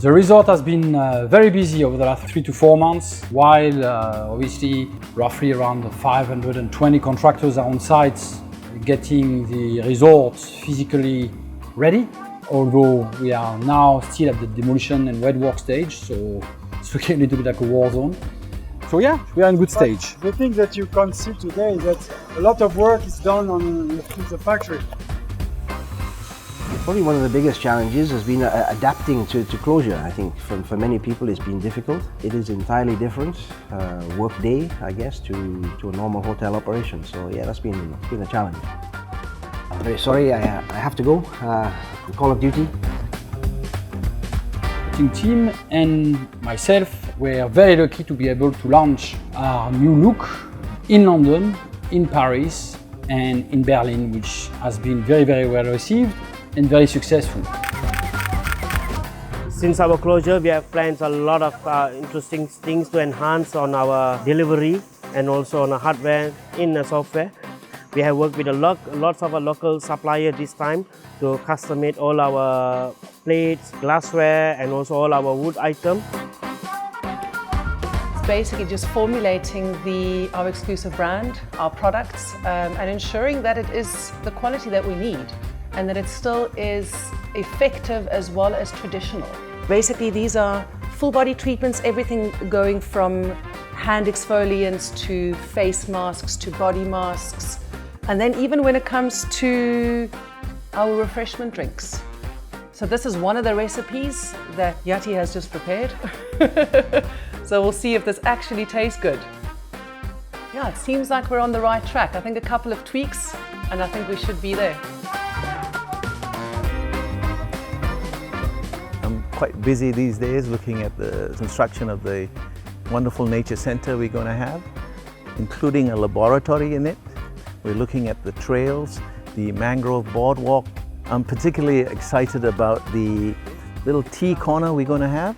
The resort has been very busy over the last 3 to 4 months, while obviously roughly around 520 contractors are on site getting the resort physically ready. Although we are now still at the demolition and wet work stage, so it's looking a little bit like a war zone. So yeah, we are in good stage. The thing that you can see today is that a lot of work is done in the factory. Probably one of the biggest challenges has been adapting to closure. I think for many people it's been difficult. It is entirely different work day, I guess, to a normal hotel operation. So yeah, that's been a challenge. I'm very sorry, I have to go. Call of duty. The team and myself were very lucky to be able to launch our new look in London, in Paris and in Berlin, which has been very, very well received and very successful. Since our closure, we have planned a lot of interesting things to enhance on our delivery and also on our hardware in the software. We have worked with lots of our local suppliers this time to custom made all our plates, glassware and also all our wood items. It's basically just formulating our exclusive brand, our products, and ensuring that it is the quality that we need and that it still is effective as well as traditional. Basically, these are full body treatments, everything going from hand exfoliants to face masks to body masks. And then even when it comes to our refreshment drinks. So this is one of the recipes that Yati has just prepared. So we'll see if this actually tastes good. Yeah, it seems like we're on the right track. I think a couple of tweaks and I think we should be there. I'm quite busy these days looking at the construction of the wonderful nature center we're going to have, including a laboratory in it. We're looking at the trails, the mangrove boardwalk. I'm particularly excited about the little tea corner we're going to have.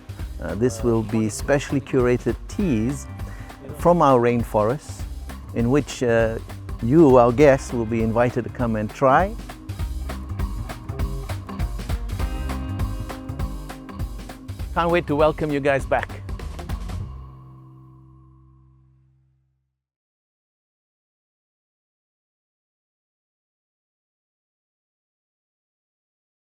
This will be specially curated teas from our rainforest, in which you, our guests, will be invited to come and try. Can't wait to welcome you guys back.